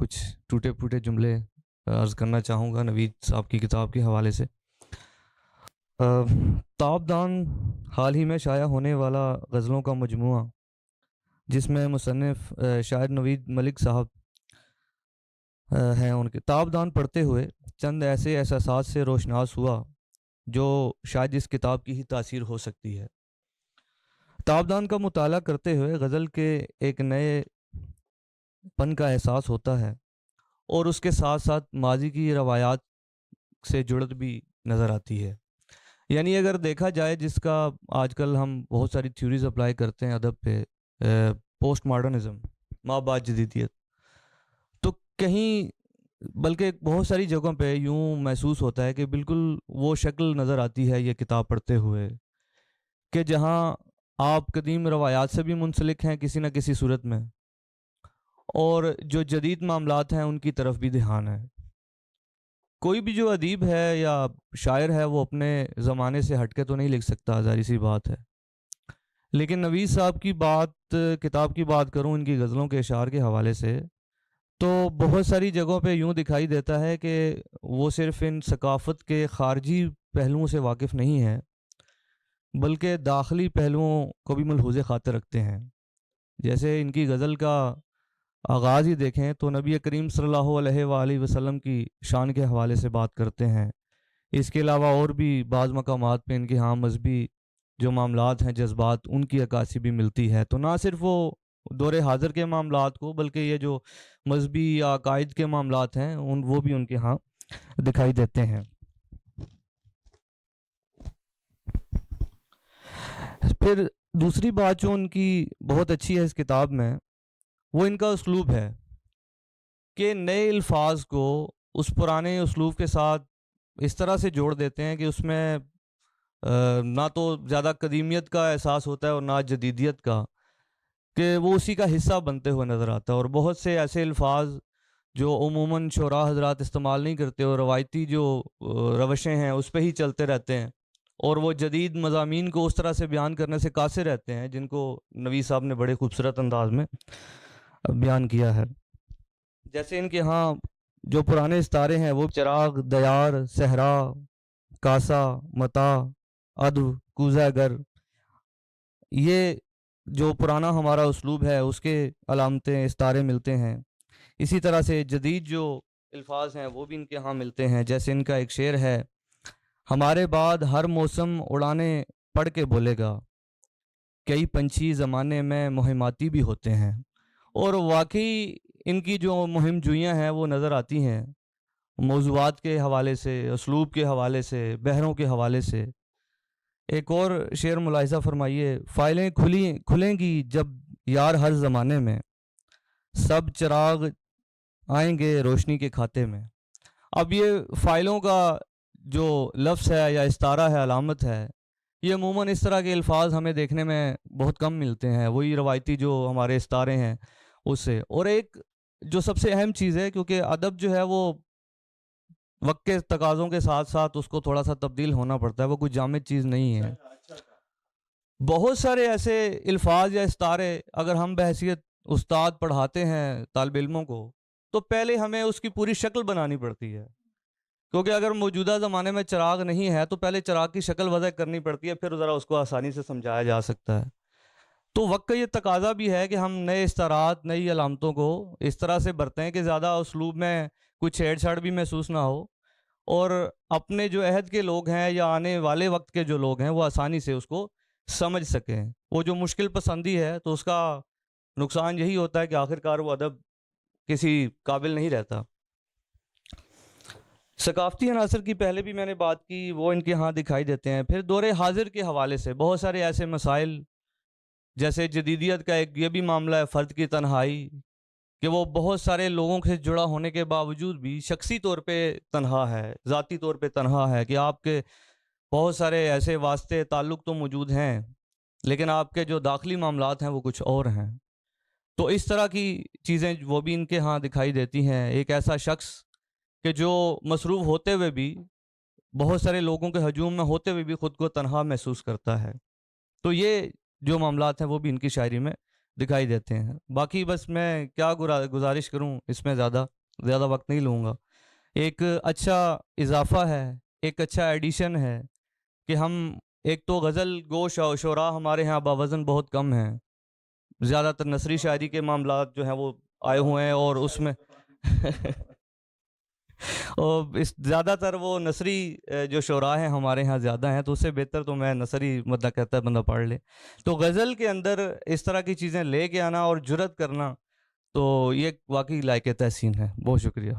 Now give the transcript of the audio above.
کچھ ٹوٹے پھوٹے جملے عرض کرنا چاہوں گا نوید صاحب کی کتاب کے حوالے سے۔ تابدان حال ہی میں شائع ہونے والا غزلوں کا مجموعہ، جس میں مصنف شاعر نوید ملک صاحب ہیں، ان کے تابدان پڑھتے ہوئے چند ایسے احساسات سے روشناس ہوا جو شاید اس کتاب کی ہی تاثیر ہو سکتی ہے۔ تابدان کا مطالعہ کرتے ہوئے غزل کے ایک نئے پن کا احساس ہوتا ہے، اور اس کے ساتھ ساتھ ماضی کی روایات سے جڑت بھی نظر آتی ہے۔ یعنی اگر دیکھا جائے، جس کا آج کل ہم بہت ساری تھیوریز اپلائی کرتے ہیں ادب پہ، پوسٹ ماڈرنزم، ما بعد جدیدیت، تو کہیں بلکہ بہت ساری جگہوں پہ یوں محسوس ہوتا ہے کہ بالکل وہ شکل نظر آتی ہے یہ کتاب پڑھتے ہوئے، کہ جہاں آپ قدیم روایات سے بھی منسلک ہیں کسی نہ کسی صورت میں، اور جو جدید معاملات ہیں ان کی طرف بھی دھیان ہے۔ کوئی بھی جو ادیب ہے یا شاعر ہے وہ اپنے زمانے سے ہٹ کے تو نہیں لکھ سکتا، ظاہر سی بات ہے، لیکن نوید صاحب کی کتاب کی بات کروں ان کی غزلوں کے اشعار کے حوالے سے، تو بہت ساری جگہوں پہ یوں دکھائی دیتا ہے کہ وہ صرف ان ثقافت کے خارجی پہلوؤں سے واقف نہیں ہے، بلکہ داخلی پہلوؤں کو بھی ملحوظ خاطر رکھتے ہیں۔ جیسے ان کی غزل کا آغاز ہی دیکھیں تو نبی کریم صلی اللہ علیہ وآلہ وسلم کی شان کے حوالے سے بات کرتے ہیں۔ اس کے علاوہ اور بھی بعض مقامات پہ ان کے ہاں مذہبی جو معاملات ہیں، جذبات، ان کی عکاسی بھی ملتی ہے۔ تو نہ صرف وہ دور حاضر کے معاملات کو، بلکہ یہ جو مذہبی یا عقائد کے معاملات ہیں وہ بھی ان کے ہاں دکھائی دیتے ہیں۔ پھر دوسری بات جو ان کی بہت اچھی ہے اس کتاب میں، وہ ان کا اسلوب ہے کہ نئے الفاظ کو اس پرانے اسلوب کے ساتھ اس طرح سے جوڑ دیتے ہیں کہ اس میں نہ تو زیادہ قدیمیت کا احساس ہوتا ہے اور نہ جدیدیت کا، کہ وہ اسی کا حصہ بنتے ہوئے نظر آتا ہے۔ اور بہت سے ایسے الفاظ جو عموماً شعراء حضرات استعمال نہیں کرتے اور روایتی جو روشیں ہیں اس پہ ہی چلتے رہتے ہیں، اور وہ جدید مضامین کو اس طرح سے بیان کرنے سے قاصر رہتے ہیں، جن کو نوید صاحب نے بڑے خوبصورت انداز میں بیان کیا ہے۔ جیسے ان کے ہاں جو پرانے ستارے ہیں وہ چراغ، دیار، صحرا، کاسا، متا، ادو، کوزہ گر، یہ جو پرانا ہمارا اسلوب ہے اس کے علامتیں، ستارے ملتے ہیں۔ اسی طرح سے جدید جو الفاظ ہیں وہ بھی ان کے ہاں ملتے ہیں۔ جیسے ان کا ایک شعر ہے، ہمارے بعد ہر موسم اڑانے پڑھ کے بولے گا، کئی پنچھی زمانے میں مہماتی بھی ہوتے ہیں۔ اور واقعی ان کی جو مہم جوئیاں ہیں وہ نظر آتی ہیں، موضوعات کے حوالے سے، اسلوب کے حوالے سے، بحروں کے حوالے سے۔ ایک اور شعر ملاحظہ فرمائیے، فائلیں کھلیں گی جب یار ہر زمانے میں، سب چراغ آئیں گے روشنی کے کھاتے میں۔ اب یہ فائلوں کا جو لفظ ہے یا استعارہ ہے، علامت ہے، یہ عموماً اس طرح کے الفاظ ہمیں دیکھنے میں بہت کم ملتے ہیں، وہی روایتی جو ہمارے استعارے ہیں اس سے۔ اور ایک جو سب سے اہم چیز ہے، کیونکہ ادب جو ہے وہ وقت کے تقاضوں کے ساتھ ساتھ اس کو تھوڑا سا تبدیل ہونا پڑتا ہے، وہ کوئی جامد چیز نہیں ہے۔ بہت سارے ایسے الفاظ یا استعارے اگر ہم بحیثیت استاد پڑھاتے ہیں طالب علموں کو، تو پہلے ہمیں اس کی پوری شکل بنانی پڑتی ہے، کیونکہ اگر موجودہ زمانے میں چراغ نہیں ہے تو پہلے چراغ کی شکل وضع کرنی پڑتی ہے، پھر ذرا اس کو آسانی سے سمجھایا جا سکتا ہے۔ تو وقت کا یہ تقاضا بھی ہے کہ ہم نئے استعارات، نئی علامتوں کو اس طرح سے برتیں کہ زیادہ اسلوب میں کوئی چھیڑ چھاڑ بھی محسوس نہ ہو، اور اپنے جو عہد کے لوگ ہیں یا آنے والے وقت کے جو لوگ ہیں وہ آسانی سے اس کو سمجھ سکیں۔ وہ جو مشکل پسندی ہے تو اس کا نقصان یہی ہوتا ہے کہ آخرکار وہ ادب کسی قابل نہیں رہتا۔ ثقافتی عناصر کی پہلے بھی میں نے بات کی، وہ ان کے ہاں دکھائی دیتے ہیں۔ پھر دور حاضر کے حوالے سے بہت سارے ایسے مسائل، جیسے جدیدیت کا ایک یہ بھی معاملہ ہے، فرد کی تنہائی، کہ وہ بہت سارے لوگوں سے جڑا ہونے کے باوجود بھی شخصی طور پہ تنہا ہے، ذاتی طور پہ تنہا ہے، کہ آپ کے بہت سارے ایسے واسطے تعلق تو موجود ہیں لیکن آپ کے جو داخلی معاملات ہیں وہ کچھ اور ہیں۔ تو اس طرح کی چیزیں وہ بھی ان کے ہاں دکھائی دیتی ہیں۔ ایک ایسا شخص کہ جو مصروف ہوتے ہوئے بھی، بہت سارے لوگوں کے ہجوم میں ہوتے ہوئے بھی خود کو تنہا محسوس کرتا ہے۔ تو یہ جو معاملات ہیں وہ بھی ان کی شاعری میں دکھائی دیتے ہیں. باقی بس میں کیا گزارش کروں، اس میں زیادہ وقت نہیں لوں گا. ایک اچھا اضافہ ہے، ایک اچھا ایڈیشن ہے کہ ہم ایک تو غزل گو شعراء ہمارے ہاں باوزن بہت کم ہیں. زیادہ تر نثری شاعری کے معاملات جو ہیں وہ آئے ہوئے ہیں، اور اس میں اور زیادہ تر وہ نثری جو شعراء ہیں ہمارے ہاں زیادہ ہیں، تو اس سے بہتر تو میں نثری مطلب کہتا ہے بندہ پڑھ لے. تو غزل کے اندر اس طرح کی چیزیں لے کے آنا اور جرت کرنا، تو یہ واقعی لائق تحسین ہے. بہت شکریہ.